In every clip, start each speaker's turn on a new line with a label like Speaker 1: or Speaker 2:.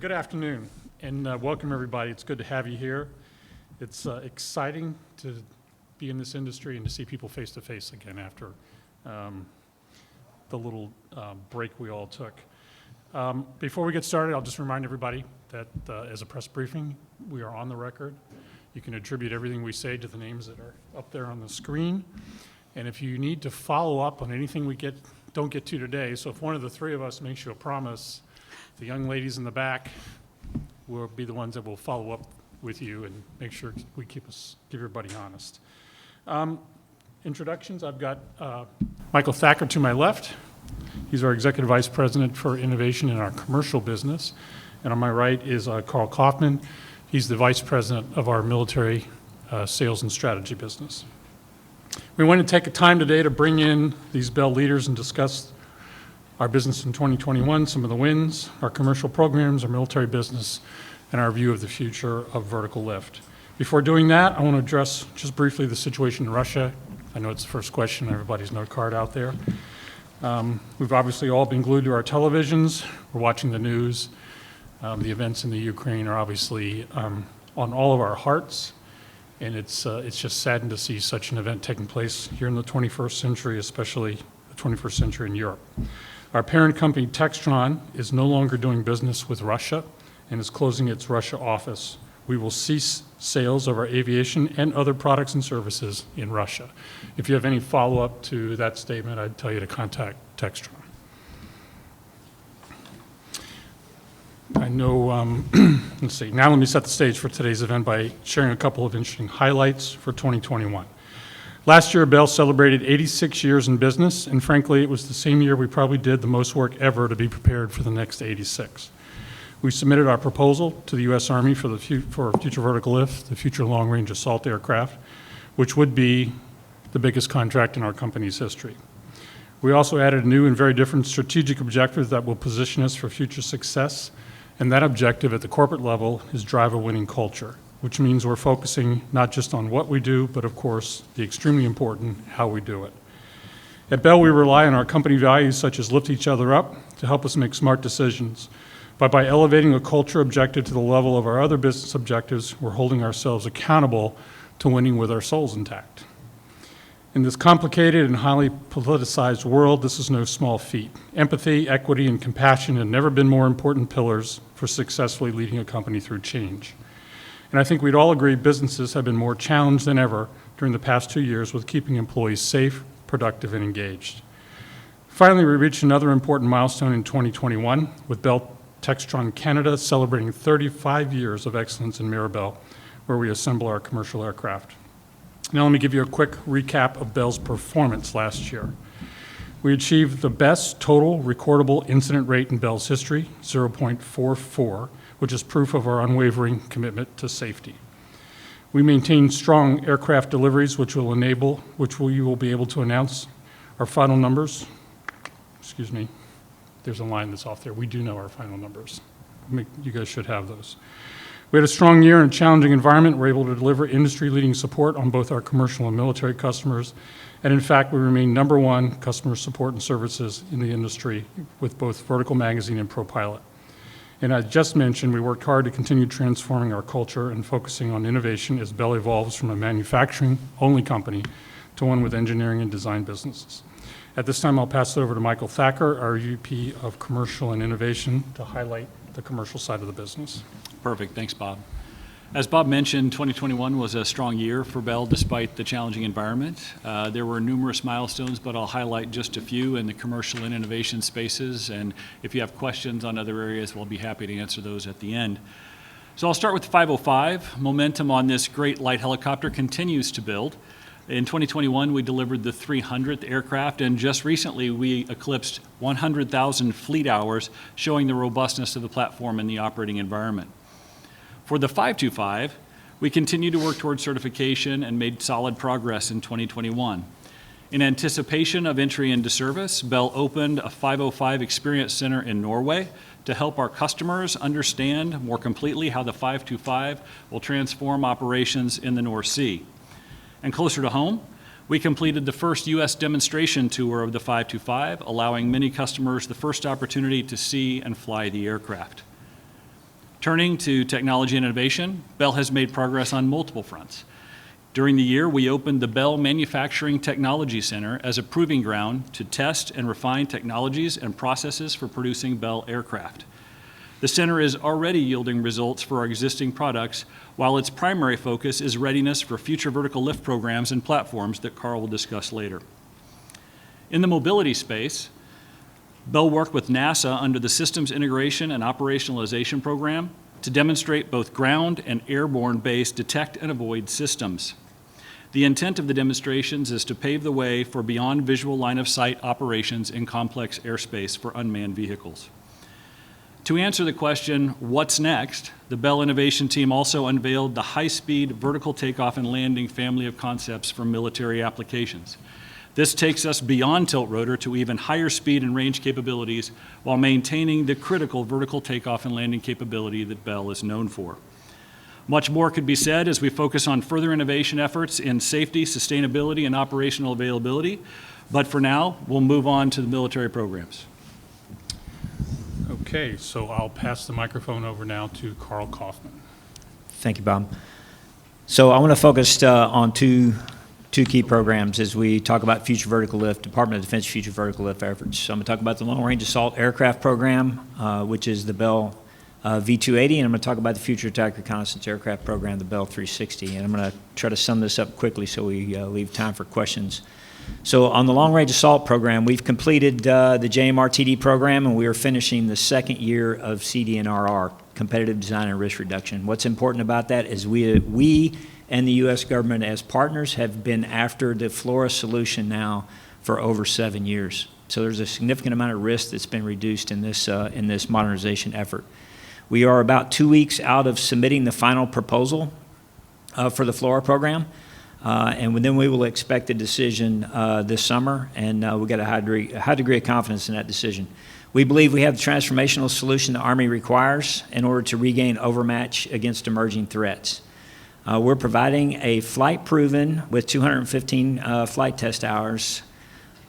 Speaker 1: Good afternoon, and welcome everybody. It's good to have you here. It's exciting to be in this industry and to see people face to face again after the little break we all took. Before we get started, I'll just remind everybody that as a press briefing, we are on the record. You can attribute everything we say to the names that are up there on the screen. And if you need to follow up on anything we don't get to today, so if one of the three of us makes you a promise, the young ladies in the back will be the ones that will follow up with you and make sure we keep everybody honest. Introductions, I've got Michael Thacker to my left. He's our Executive Vice President for Innovation in our commercial business. And on my right is Carl Coffman. He's the Vice President of our military sales and strategy business. We want to take a time today to bring in these Bell leaders and discuss our business in 2021, some of the wins, our commercial programs, our military business, and our view of the future of vertical lift. Before doing that, I want to address just briefly the situation in Russia. I know it's the first question, everybody's note card out there. We've obviously all been glued to our televisions. We're watching the news. The events in the Ukraine are obviously on all of our hearts, and it's just saddened to see such an event taking place here in the 21st century, especially the 21st century in Europe. Our parent company, Textron, is no longer doing business with Russia and is closing its Russia office. We will cease sales of our aviation and other products and services in Russia. If you have any follow-up to that statement, I'd tell you to contact Textron. I know, let's see, now let me set the stage for today's event by sharing a couple of interesting highlights for 2021. Last year, Bell celebrated 86 years in business, and frankly, it was the same year we probably did the most work ever to be prepared for the next 86. We submitted our proposal to the U.S. Army for future vertical lift, the future long-range assault aircraft, which would be the biggest contract in our company's history. We also added a new and very different strategic objective that will position us for future success, and that objective at the corporate level is drive a winning culture, which means we're focusing not just on what we do, but of course, the extremely important how we do it. At Bell, we rely on our company values such as lift each other up to help us make smart decisions. But by elevating a culture objective to the level of our other business objectives, we're holding ourselves accountable to winning with our souls intact. In this complicated and highly politicized world, this is no small feat. Empathy, equity, and compassion have never been more important pillars for successfully leading a company through change. And I think we'd all agree businesses have been more challenged than ever during the past 2 years with keeping employees safe, productive, and engaged. Finally, we reached another important milestone in 2021 with Bell Textron Canada celebrating 35 years of excellence in Mirabel, where we assemble our commercial aircraft. Now let me give you a quick recap of Bell's performance last year. We achieved the best total recordable incident rate in Bell's history, 0.44, which is proof of our unwavering commitment to safety. We maintained strong aircraft deliveries, which we will be able to announce our final numbers. Excuse me, there's a line that's off there. We do know our final numbers. You guys should have those. We had a strong year in a challenging environment. We're able to deliver industry-leading support on both our commercial and military customers. And in fact, we remain #1 customer support and services in the industry with both Vertical Magazine and ProPilot. And I just mentioned we worked hard to continue transforming our culture and focusing on innovation as Bell evolves from a manufacturing-only company to one with engineering and design businesses. At this time, I'll pass it over to Michael Thacker, our VP of Commercial and Innovation, to highlight the commercial side of the business.
Speaker 2: Perfect. Thanks, Bob. As Bob mentioned, 2021 was a strong year for Bell despite the challenging environment. There were numerous milestones, but I'll highlight just a few in the commercial and innovation spaces. And if you have questions on other areas, we'll be happy to answer those at the end. So I'll start with the 505. Momentum on this great light helicopter continues to build. In 2021, we delivered the 300th aircraft, and just recently we eclipsed 100,000 fleet hours, showing the robustness of the platform in the operating environment. For the 525, we continue to work towards certification and made solid progress in 2021. In anticipation of entry into service, Bell opened a 505 Experience Center in Norway to help our customers understand more completely how the 525 will transform operations in the North Sea. And closer to home, we completed the first U.S. demonstration tour of the 525, allowing many customers the first opportunity to see and fly the aircraft. Turning to technology and innovation, Bell has made progress on multiple fronts. During the year, we opened the Bell Manufacturing Technology Center as a proving ground to test and refine technologies and processes for producing Bell aircraft. The center is already yielding results for our existing products, while its primary focus is readiness for future vertical lift programs and platforms that Carl will discuss later. In the mobility space, Bell worked with NASA under the Systems Integration and Operationalization Program to demonstrate both ground and airborne-based detect and avoid systems. The intent of the demonstrations is to pave the way for beyond visual line of sight operations in complex airspace for unmanned vehicles. To answer the question, what's next, the Bell Innovation Team also unveiled the high-speed vertical takeoff and landing family of concepts for military applications. This takes us beyond tilt rotor to even higher speed and range capabilities while maintaining the critical vertical takeoff and landing capability that Bell is known for. Much more could be said as we focus on further innovation efforts in safety, sustainability, and operational availability, but for now, we'll move on to the military programs.
Speaker 1: Okay, so I'll pass the microphone over now to Carl Coffman.
Speaker 3: Thank you, Bob. So I want to focus on two key programs as we talk about future vertical lift, Department of Defense future vertical lift efforts. So I'm going to talk about the Long Range Assault Aircraft Program, which is the Bell V-280, and I'm going to talk about the Future Attack Reconnaissance Aircraft Program, the Bell 360. And I'm going to try to sum this up quickly so we leave time for questions. So on the Long Range Assault Program, we've completed the JMRTD program, and we are finishing the second year of CDNRR, Competitive Design and Risk Reduction. What's important about that is we and the U.S. government as partners have been after the FLORA solution now for over 7 years. So there's a significant amount of risk that's been reduced in this modernization effort. We are about 2 weeks out of submitting the final proposal for the FLORA program. And then we will expect a decision this summer, and we've got a high degree of confidence in that decision. We believe we have the transformational solution the Army requires in order to regain overmatch against emerging threats. We're providing a flight-proven, with 215 flight test hours,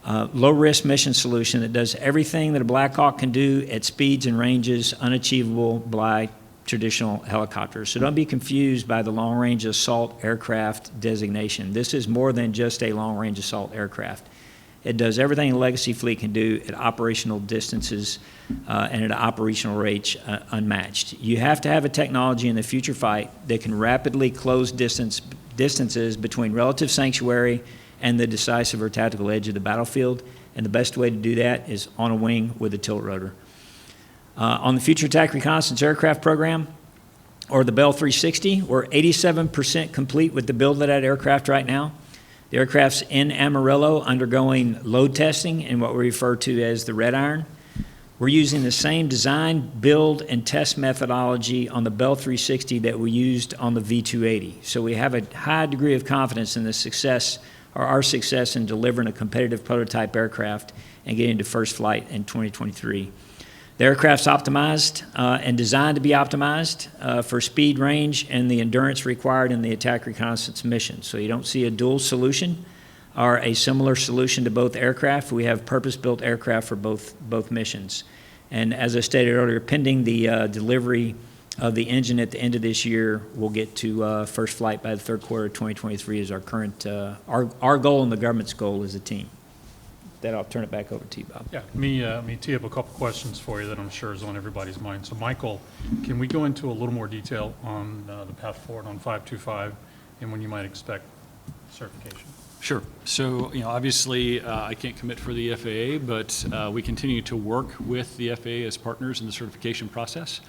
Speaker 3: low-risk mission solution that does everything that a Black Hawk can do at speeds and ranges unachievable by traditional helicopters. So don't be confused by the long-range assault aircraft designation. This is more than just a long-range assault aircraft. It does everything a legacy fleet can do at operational distances and at operational rates unmatched. You have to have a technology in the future fight that can rapidly close distances between relative sanctuary and the decisive or tactical edge of the battlefield, and the best way to do that is on a wing with a tilt rotor. On the Future Attack Reconnaissance Aircraft Program, or the Bell 360, we're 87% complete with the build of that aircraft right now. The aircraft's in Amarillo undergoing load testing in what we refer to as the red iron. We're using the same design, build, and test methodology on the Bell 360 that we used on the V-280. So we have a high degree of confidence in the success, or our success, in delivering a competitive prototype aircraft and getting to first flight in 2023. The aircraft's optimized and designed to be optimized for speed, range, and the endurance required in the attack reconnaissance mission. So you don't see a dual solution or a similar solution to both aircraft. We have purpose-built aircraft for both missions. And as I stated earlier, pending the delivery of the engine at the end of this year, we'll get to first flight by the third quarter of 2023 is our current, our goal and the government's goal as a team. That I'll turn it back over to you, Bob.
Speaker 1: Yeah, let me tee up a couple questions for you that I'm sure is on everybody's mind. So Michael, can we go into a little more detail on the path forward on 525 and when you might expect certification?
Speaker 2: Sure. So, obviously, I can't commit for the FAA, but we continue to work with the FAA as partners in the certification process.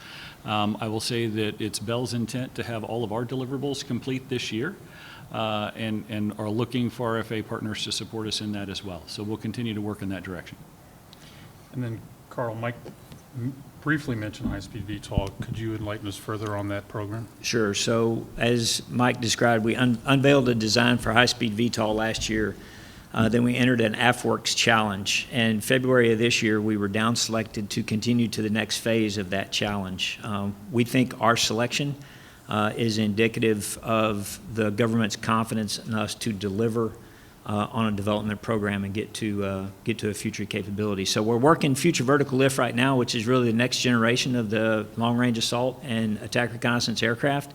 Speaker 2: I will say that it's Bell's intent to have all of our deliverables complete this year. And are looking for our FAA partners to support us in that as well. So we'll continue to work in that direction.
Speaker 1: And then, Carl, Mike briefly mentioned high-speed VTOL. Could you enlighten us further on that program?
Speaker 3: Sure. So as Mike described, we unveiled a design for high-speed VTOL last year. Then we entered an AFWERX challenge. And in February of this year, we were down-selected to continue to the next phase of that challenge. We think our selection is indicative of the government's confidence in us to deliver on a development program and get to a future capability. So we're working future vertical lift right now, which is really the next generation of the long-range assault and attack reconnaissance aircraft.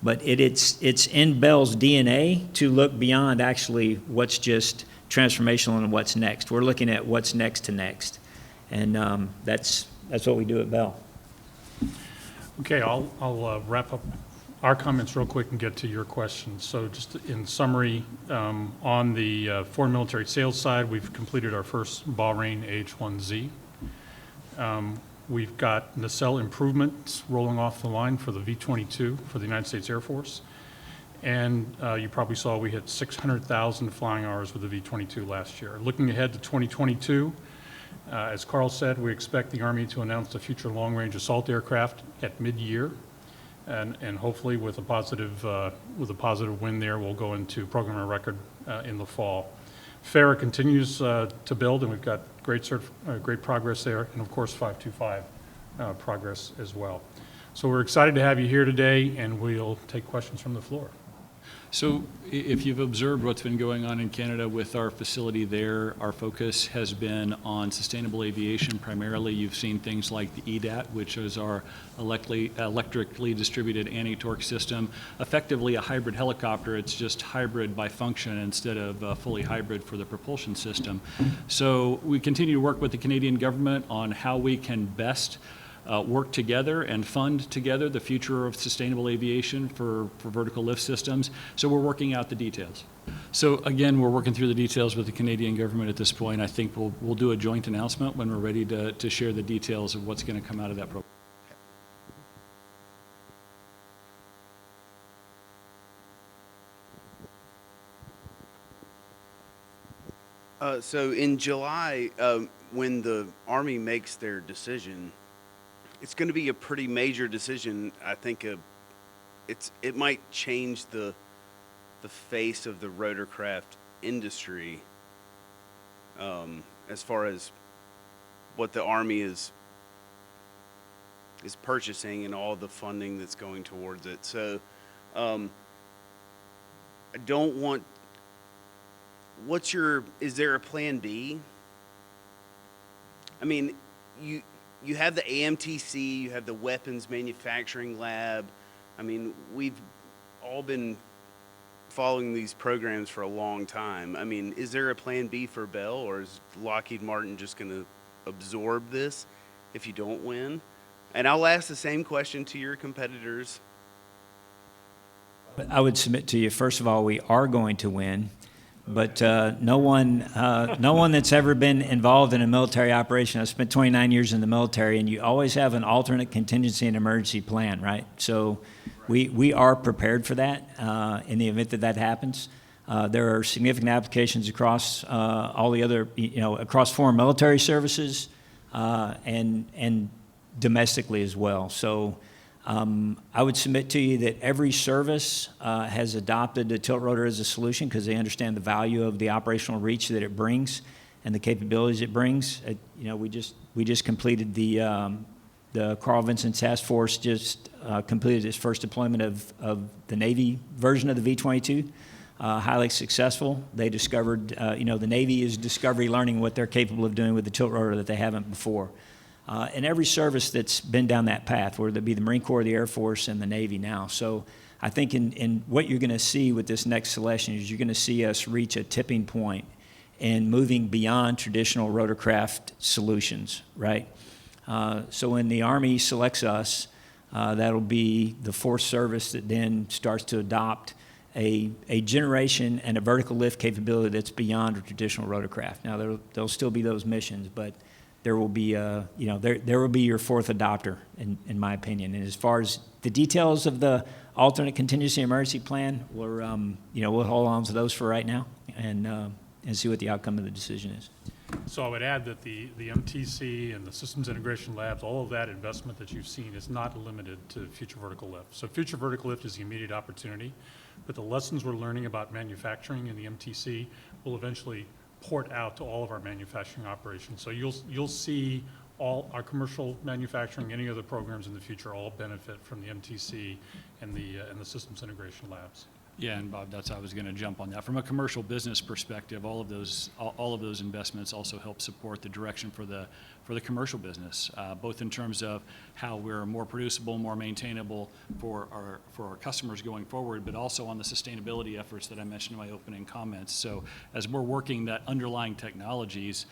Speaker 3: But it's in Bell's DNA to look beyond actually what's just transformational and what's next. We're looking at what's next to next, and that's what we do at Bell.
Speaker 1: Okay, I'll wrap up our comments real quick and get to your questions. So just in summary, on the foreign military sales side, we've completed our first Bahrain AH-1Z. We've got nacelle improvements rolling off the line for the V-22 for the United States Air Force. And you probably saw we hit 600,000 flying hours with the V-22 last year. Looking ahead to 2022, as Carl said, we expect the Army to announce the future long-range assault aircraft at mid-year. And hopefully with a positive win there, we'll go into program of record in the fall. FARA continues to build, and we've got great progress there, and of course 525 progress as well. So we're excited to have you here today, and we'll take questions from the floor.
Speaker 2: So if you've observed what's been going on in Canada with our facility there, our focus has been on sustainable aviation. Primarily, you've seen things like the EDAT, which is our electrically distributed anti-torque system. Effectively a hybrid helicopter, it's just hybrid by function instead of fully hybrid for the propulsion system. So we continue to work with the Canadian government on how we can best work together and fund together the future of sustainable aviation for vertical lift systems. So we're working out the details. So again, we're working through the details with the Canadian government at this point. I think we'll do a joint announcement when we're ready to share the details of what's going to come out of that program.
Speaker 4: So in July, when the Army makes their decision, it's going to be a pretty major decision. I think it might change the face of the rotorcraft industry as far as what the Army is purchasing and all the funding that's going towards it. So I don't want. Is there a plan B? I mean, you have the AMTC, you have the weapons manufacturing lab. I mean, we've all been following these programs for a long time. I mean, is there a plan B for Bell, or is Lockheed Martin just going to absorb this if you don't win? And I'll ask the same question to your competitors.
Speaker 3: I would submit to you, first of all, we are going to win. But no one that's ever been involved in a military operation. I've spent 29 years in the military, and you always have an alternate contingency and emergency plan, right? So we are prepared for that in the event that happens. There are significant applications across all the other, across foreign military services and domestically as well. So I would submit to you that every service has adopted the tilt rotor as a solution because they understand the value of the operational reach that it brings and the capabilities it brings. We just completed the Carl Vinson Task Force just completed its first deployment of the Navy version of the V-22. Highly successful. They discovered, the Navy is discovery learning what they're capable of doing with the tilt rotor that they haven't before. And every service that's been down that path, whether it be the Marine Corps, the Air Force, and the Navy now. So I think in what you're going to see with this next selection is you're going to see us reach a tipping point in moving beyond traditional rotorcraft solutions, right? So when the Army selects us, that'll be the fourth service that then starts to adopt a generation and a vertical lift capability that's beyond a traditional rotorcraft. Now, there'll still be those missions, but there will be, there will be your fourth adopter, in my opinion. And as far as the details of the alternate contingency emergency plan, we'll hold on to those for right now and see what the outcome of the decision is.
Speaker 1: So I would add that the MTC and the systems integration labs, all of that investment that you've seen is not limited to future vertical lift. So future vertical lift is the immediate opportunity, but the lessons we're learning about manufacturing in the MTC will eventually port out to all of our manufacturing operations. So you'll see all our commercial manufacturing, any other programs in the future all benefit from the MTC and the systems integration labs.
Speaker 2: Yeah, and Bob, I was going to jump on that. From a commercial business perspective, all of those investments also help support the direction for the commercial business, both in terms of how we're more producible, more maintainable for our customers going forward, but also on the sustainability efforts that I mentioned in my opening comments. So as we're working that underlying technologies,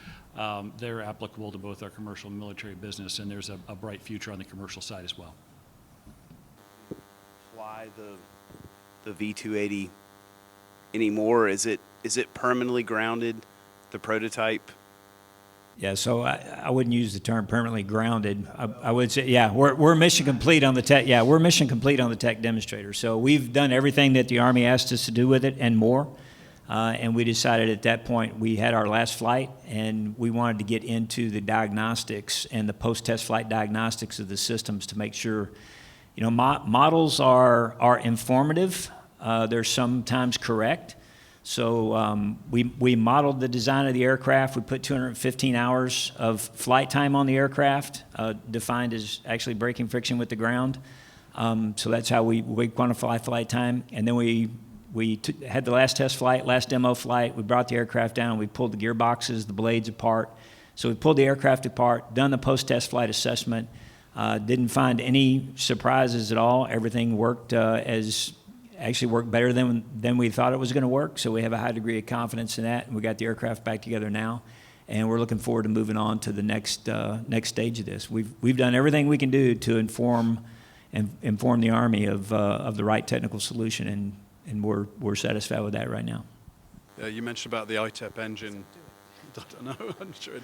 Speaker 2: they're applicable to both our commercial and military business, and there's a bright future on the commercial side as well.
Speaker 4: Fly the V280 anymore? Is it permanently grounded, the prototype?
Speaker 3: Yeah, so I wouldn't use the term permanently grounded. I would say, yeah, we're mission complete on the tech. Yeah, we're mission complete on the tech demonstrator. So we've done everything that the Army asked us to do with it and more. And we decided at that point we had our last flight, and we wanted to get into the diagnostics and the post-test flight diagnostics of the systems to make sure. You know, models are informative. They're sometimes correct. So we modeled the design of the aircraft. We put 215 hours of flight time on the aircraft, defined as actually breaking friction with the ground. So that's how we quantify flight time. And then we had the last test flight, last demo flight. We brought the aircraft down. We pulled the gearboxes, the blades apart. So we pulled the aircraft apart, done the post-test flight assessment. Didn't find any surprises at all. Everything worked actually worked better than we thought it was going to work. So we have a high degree of confidence in that, and we got the aircraft back together now, and we're looking forward to moving on to the next stage of this. We've done everything we can do to inform the Army of the right technical solution, and we're satisfied with that right now.
Speaker 5: Yeah, you mentioned about the ITEP engine. I don't know. I'm sure it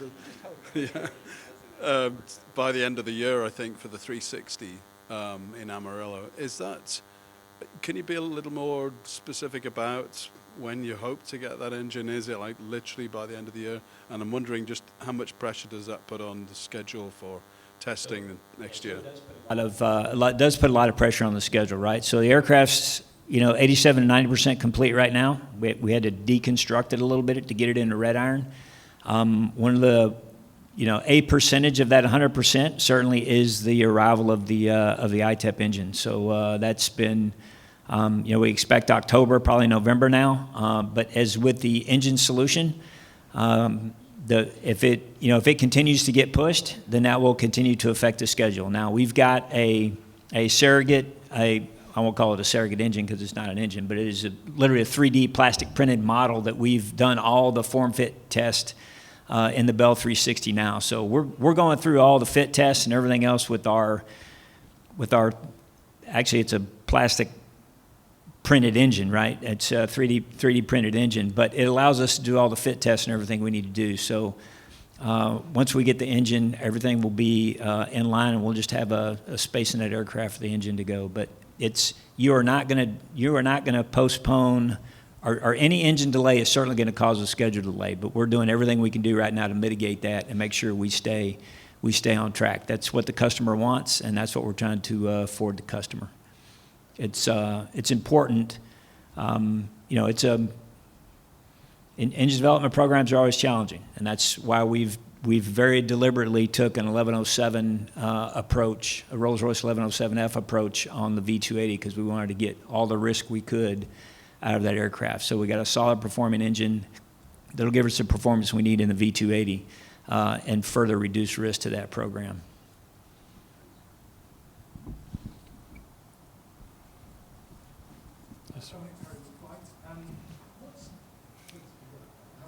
Speaker 5: is. Yeah. By the end of the year, I think, for the 360 in Amarillo. Can you be a little more specific about when you hope to get that engine? Is it like literally by the end of the year? And I'm wondering just how much pressure does that put on the schedule for testing next year?
Speaker 3: It does put a lot of pressure on the schedule, right? So the aircraft's 87 to 90% complete right now. We had to deconstruct it a little bit to get it into red iron. One of the a percentage of that 100% certainly is the arrival of the ITEP engine. So that's been, we expect October, probably November now. But as with the engine solution, if it continues to get pushed, then that will continue to affect the schedule. Now we've got a surrogate, I won't call it a surrogate engine because it's not an engine, but it is literally a 3D plastic printed model that we've done all the form fit test in the Bell 360 now. So we're going through all the fit tests and everything else with our actually it's a plastic printed engine, right? It's a 3D printed engine, but it allows us to do all the fit tests and everything we need to do. So once we get the engine, everything will be in line, and we'll just have a space in that aircraft for the engine to go. But you are not going to postpone. Or any engine delay is certainly going to cause a schedule delay, but we're doing everything we can do right now to mitigate that and make sure we stay on track. That's what the customer wants, and that's what we're trying to afford the customer. It's important. Engine development programs are always challenging, and that's why we've very deliberately took an 1107 approach, a Rolls-Royce 1107F approach on the V280 because we wanted to get all the risk we could out of that aircraft. So we got a solid performing engine that'll give us the performance we need in the V280 and further reduce risk to that program.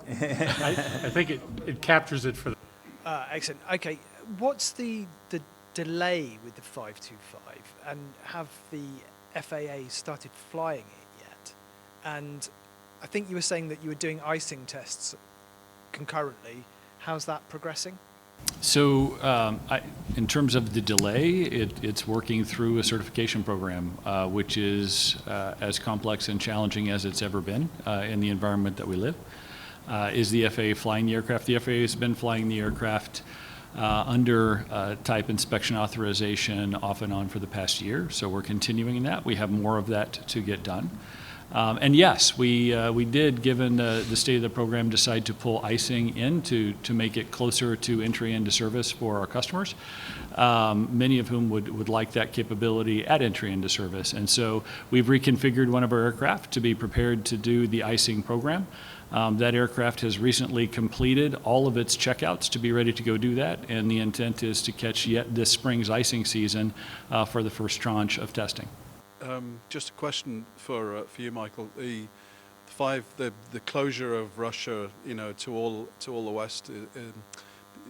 Speaker 1: I think it captures it for the.
Speaker 6: Excellent. Okay, what's the delay with the 525, and have the FAA started flying it? And I think you were saying that you were doing icing tests concurrently. How's that progressing?
Speaker 2: So in terms of the delay, it's working through a certification program, which is as complex and challenging as it's ever been in the environment that we live. Is the FAA flying the aircraft? The FAA has been flying the aircraft under type inspection authorization off and on for the past year, so we're continuing that. We have more of that to get done. And yes, we did, given the state of the program, decide to pull icing in to make it closer to entry into service for our customers, many of whom would like that capability at entry into service. And so we've reconfigured one of our aircraft to be prepared to do the icing program. That aircraft has recently completed all of its checkouts to be ready to go do that, and the intent is to catch yet this spring's icing season for the first tranche of testing.
Speaker 5: Just a question for you, Michael. The closure of Russia, to all the West.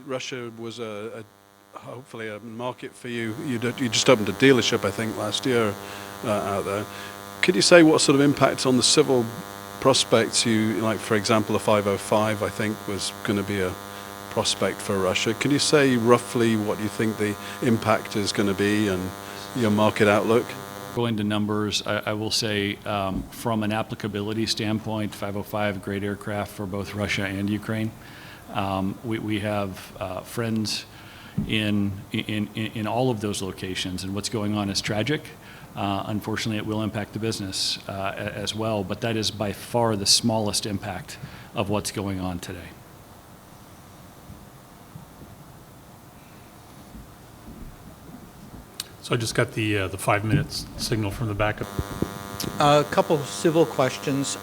Speaker 5: Russia was hopefully a market for you. You just opened a dealership, I think, last year out there. Could you say what sort of impact on the civil prospects like, for example, the 505, I think, was going to be a prospect for Russia. Can you say roughly what you think the impact is going to be and your market outlook?
Speaker 2: Go into numbers, I will say from an applicability standpoint, 505, great aircraft for both Russia and Ukraine. We have friends in all of those locations, and what's going on is tragic. Unfortunately, it will impact the business as well, but that is by far the smallest impact of what's going on today.
Speaker 1: So I just got the 5 minutes signal from the backup.
Speaker 7: A couple of civil questions.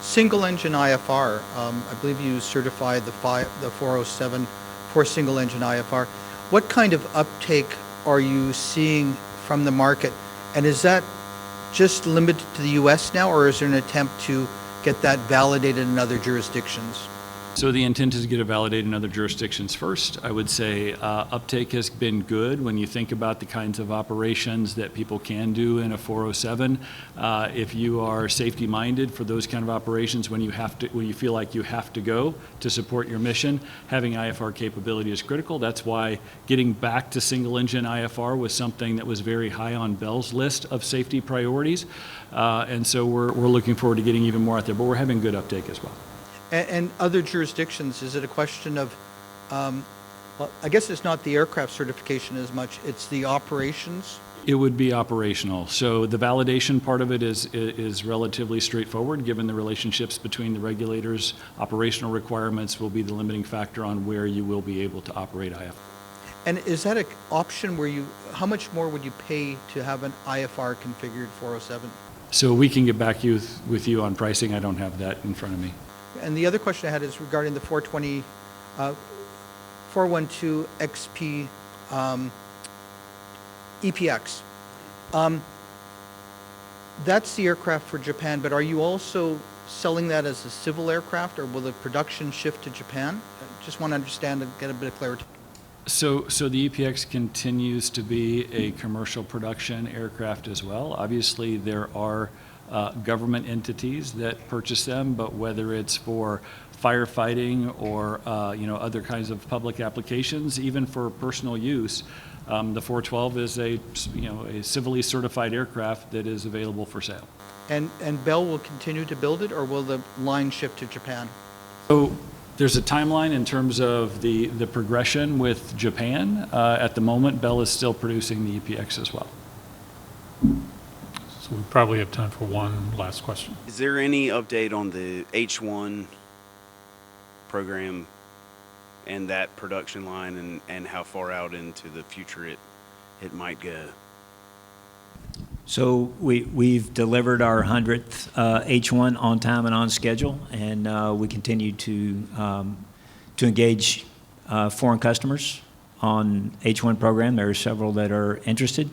Speaker 7: Single engine IFR. I believe you certified the 407 for single engine IFR. What kind of uptake are you seeing from the market? And is that just limited to the U.S. now, or is there an attempt to get that validated in other jurisdictions?
Speaker 2: So the intent is to get it validated in other jurisdictions first. I would say uptake has been good when you think about the kinds of operations that people can do in a 407. If you are safety minded for those kind of operations, when you feel like you have to go to support your mission, having IFR capability is critical. That's why getting back to single engine IFR was something that was very high on Bell's list of safety priorities. And so we're looking forward to getting even more out there, but we're having good uptake as well.
Speaker 7: And other jurisdictions, is it a question of, well, I guess it's not the aircraft certification as much, it's the operations?
Speaker 2: It would be operational. So the validation part of it is relatively straightforward, given the relationships between the regulators. Operational requirements will be the limiting factor on where you will be able to operate IFR.
Speaker 7: And is that an option where how much more would you pay to have an IFR configured 407?
Speaker 2: So we can get back with you on pricing. I don't have that in front of me.
Speaker 7: And the other question I had is regarding the 412 XP EPX. That's the aircraft for Japan, but are you also selling that as a civil aircraft, or will the production shift to Japan? I just want to understand and get a bit of clarity.
Speaker 2: So the EPX continues to be a commercial production aircraft as well. Obviously, there are government entities that purchase them, but whether it's for firefighting or other kinds of public applications, even for personal use, the 412 is a civilly certified aircraft that is available for sale.
Speaker 7: And Bell will continue to build it, or will the line shift to Japan?
Speaker 2: So there's a timeline in terms of the progression with Japan. At the moment, Bell is still producing the EPX as well.
Speaker 1: So we probably have time for one last question.
Speaker 4: Is there any update on the H1 program and that production line and how far out into the future it might go?
Speaker 3: So we've delivered our 100th H1 on time and on schedule, and we continue to engage foreign customers on H1 program. There are several that are interested.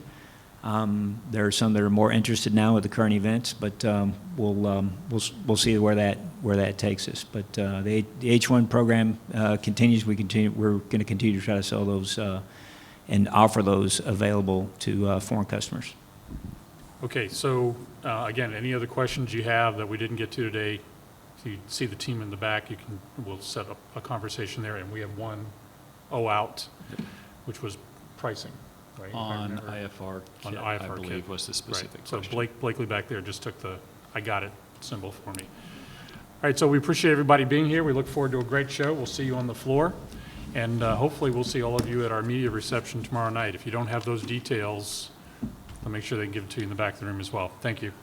Speaker 3: There are some that are more interested now with the current events, but we'll see where that takes us. But the H1 program continues. We're going to continue to try to sell those and offer those available to foreign customers.
Speaker 1: Okay, so again, any other questions you have that we didn't get to today? If you see the team in the back, we'll set up a conversation there, and we have one out, which was pricing. Right,
Speaker 2: on IFR kit, I believe, was the specific question.
Speaker 1: So Blakely back there just took the I got it symbol for me. All right, so we appreciate everybody being here. We look forward to a great show. We'll see you on the floor, and hopefully we'll see all of you at our media reception tomorrow night. If you don't have those details, I'll make sure they can give it to you in the back of the room as well. Thank you.